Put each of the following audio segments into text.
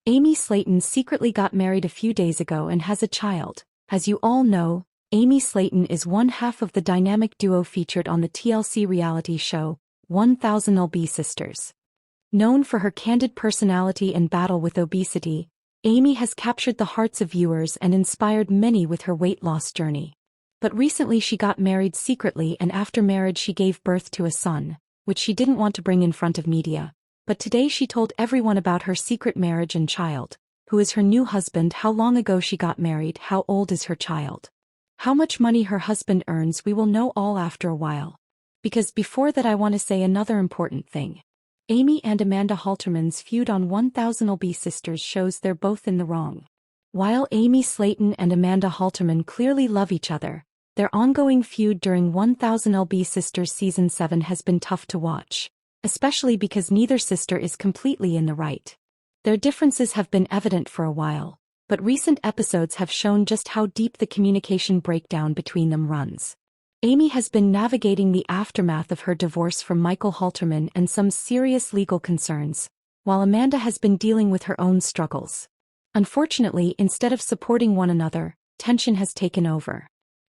Amy Slaton secretly got married a few days ago and has a child. As you all know, Amy Slaton is one half of the dynamic duo featured on the TLC reality show, 1000 lb Sisters. Known for her candid personality and battle with obesity, Amy has captured the hearts of viewers and inspired many with her weight loss journey. But recently she got married secretly, and after marriage she gave birth to a son, which she didn't want to bring in front of media. But today she told everyone about her secret marriage and child. Who is her new husband, how long ago she got married, how old is her child, how much money her husband earns. We will know all after a while. Because before that I want to say another important thing. Amy and Amanda Halterman's feud on 1000 lb Sisters shows they're both in the wrong. While Amy Slaton and Amanda Halterman clearly love each other, their ongoing feud during 1000 lb Sisters Season 7 has been tough to watch, especially because neither sister is completely in the right. Their differences have been evident for a while, but recent episodes have shown just how deep the communication breakdown between them runs. Amy has been navigating the aftermath of her divorce from Michael Halterman and some serious legal concerns, while Amanda has been dealing with her own struggles. Unfortunately, instead of supporting one another, tension has taken over.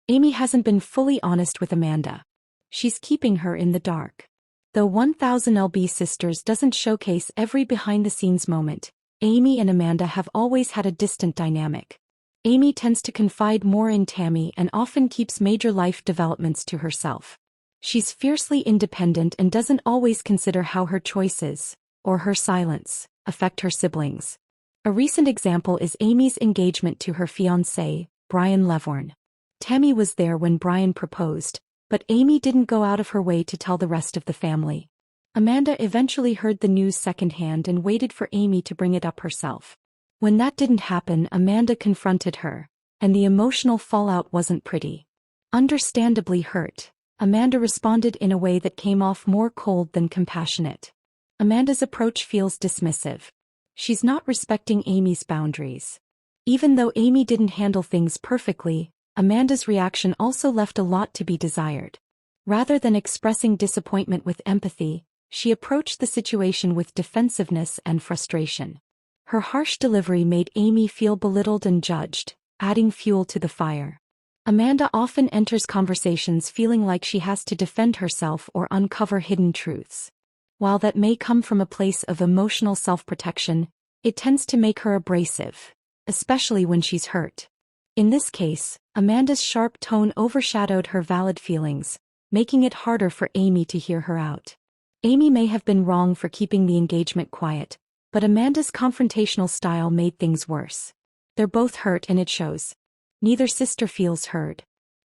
Amy hasn't been fully honest with Amanda. She's keeping her in the dark. Though 1000 lb Sisters doesn't showcase every behind-the-scenes moment, Amy and Amanda have always had a distant dynamic. Amy tends to confide more in Tammy and often keeps major life developments to herself. She's fiercely independent and doesn't always consider how her choices, or her silence, affect her siblings. A recent example is Amy's engagement to her fiancé, Brian Levorn. Tammy was there when Brian proposed, but Amy didn't go out of her way to tell the rest of the family. Amanda eventually heard the news secondhand and waited for Amy to bring it up herself. When that didn't happen, Amanda confronted her, and the emotional fallout wasn't pretty. Understandably hurt, Amanda responded in a way that came off more cold than compassionate. Amanda's approach feels dismissive. She's not respecting Amy's boundaries. Even though Amy didn't handle things perfectly, Amanda's reaction also left a lot to be desired. Rather than expressing disappointment with empathy, she approached the situation with defensiveness and frustration. Her harsh delivery made Amy feel belittled and judged, adding fuel to the fire. Amanda often enters conversations feeling like she has to defend herself or uncover hidden truths. While that may come from a place of emotional self-protection, it tends to make her abrasive, especially when she's hurt. In this case, Amanda's sharp tone overshadowed her valid feelings, making it harder for Amy to hear her out. Amy may have been wrong for keeping the engagement quiet, but Amanda's confrontational style made things worse. They're both hurt and it shows. Neither sister feels heard.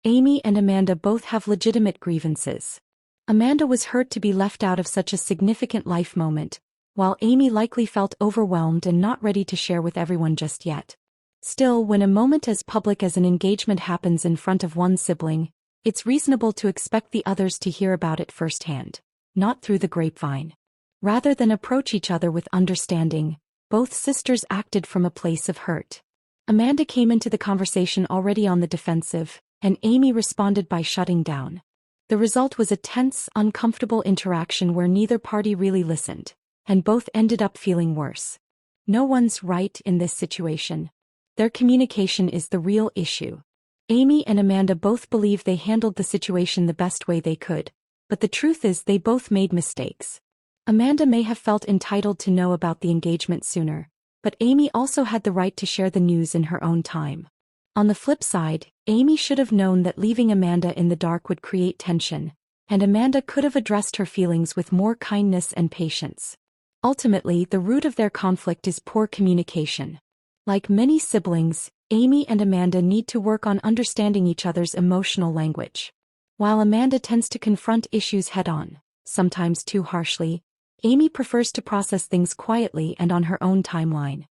Amy and Amanda both have legitimate grievances. Amanda was hurt to be left out of such a significant life moment, while Amy likely felt overwhelmed and not ready to share with everyone just yet. Still, when a moment as public as an engagement happens in front of one sibling, it's reasonable to expect the others to hear about it firsthand, not through the grapevine. Rather than approach each other with understanding, both sisters acted from a place of hurt. Amanda came into the conversation already on the defensive, and Amy responded by shutting down. The result was a tense, uncomfortable interaction where neither party really listened, and both ended up feeling worse. No one's right in this situation. Their communication is the real issue. Amy and Amanda both believe they handled the situation the best way they could, but the truth is they both made mistakes. Amanda may have felt entitled to know about the engagement sooner, but Amy also had the right to share the news in her own time. On the flip side, Amy should have known that leaving Amanda in the dark would create tension, and Amanda could have addressed her feelings with more kindness and patience. Ultimately, the root of their conflict is poor communication. Like many siblings, Amy and Amanda need to work on understanding each other's emotional language. While Amanda tends to confront issues head-on, sometimes too harshly, Amy prefers to process things quietly and on her own timeline.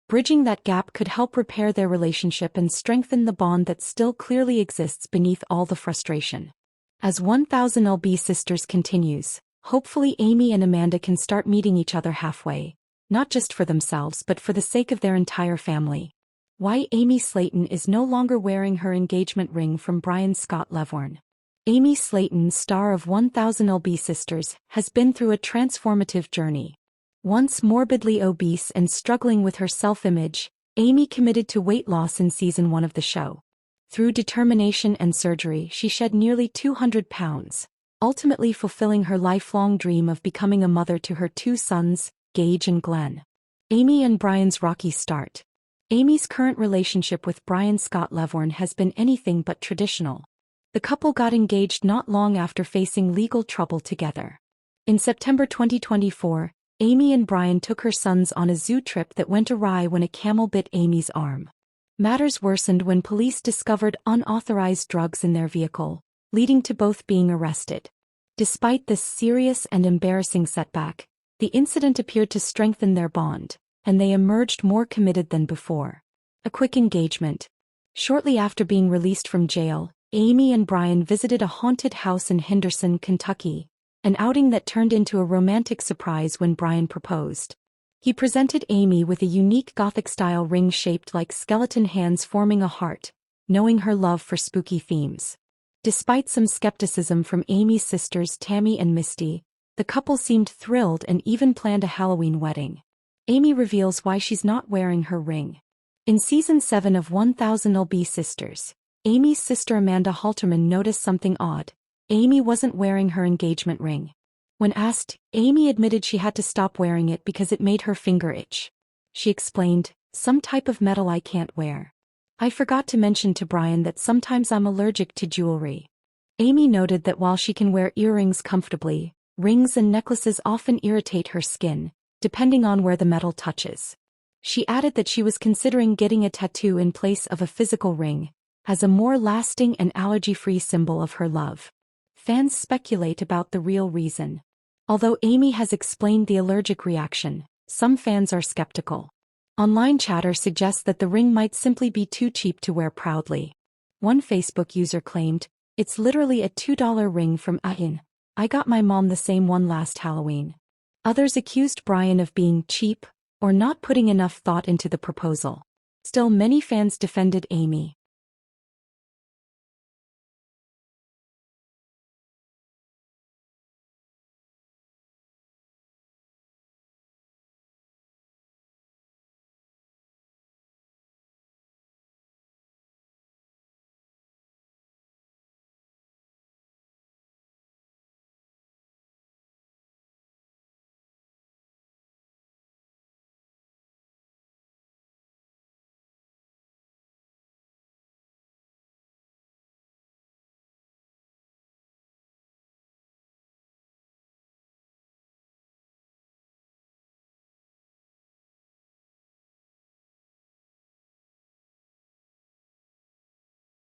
Bridging that gap could help repair their relationship and strengthen the bond that still clearly exists beneath all the frustration. As 1000 lb Sisters continues, hopefully Amy and Amanda can start meeting each other halfway, not just for themselves but for the sake of their entire family. Why Amy Slaton is no longer wearing her engagement ring from Brian Scott Levorn. Amy Slaton, star of 1000 lb Sisters, has been through a transformative journey. Once morbidly obese and struggling with her self-image, Amy committed to weight loss in season 1 of the show. Through determination and surgery, she shed nearly 200 pounds, ultimately fulfilling her lifelong dream of becoming a mother to her 2 sons, Gage and Glenn. Amy and Brian's rocky start. Amy's current relationship with Brian Scott Levorn has been anything but traditional. The couple got engaged not long after facing legal trouble together. In September 2024, Amy and Brian took her sons on a zoo trip that went awry when a camel bit Amy's arm. Matters worsened when police discovered unauthorized drugs in their vehicle, leading to both being arrested. Despite this serious and embarrassing setback, the incident appeared to strengthen their bond, and they emerged more committed than before. A quick engagement. Shortly after being released from jail, Amy and Brian visited a haunted house in Henderson, Kentucky, an outing that turned into a romantic surprise when Brian proposed. He presented Amy with a unique Gothic-style ring shaped like skeleton hands forming a heart, knowing her love for spooky themes. Despite some skepticism from Amy's sisters Tammy and Misty, the couple seemed thrilled and even planned a Halloween wedding. Amy reveals why she's not wearing her ring. In season 7 of 1000 LB Sisters, Amy's sister Amanda Halterman noticed something odd. Amy wasn't wearing her engagement ring. When asked, Amy admitted she had to stop wearing it because it made her finger itch. She explained, "Some type of metal I can't wear. I forgot to mention to Brian that sometimes I'm allergic to jewelry." Amy noted that while she can wear earrings comfortably, rings and necklaces often irritate her skin, depending on where the metal touches. She added that she was considering getting a tattoo in place of a physical ring, as a more lasting and allergy-free symbol of her love. Fans speculate about the real reason. Although Amy has explained the allergic reaction, some fans are skeptical. Online chatter suggests that the ring might simply be too cheap to wear proudly. One Facebook user claimed, "It's literally a $2 ring from Ahin. I got my mom the same one last Halloween." Others accused Brian of being cheap or not putting enough thought into the proposal. Still, many fans defended Amy.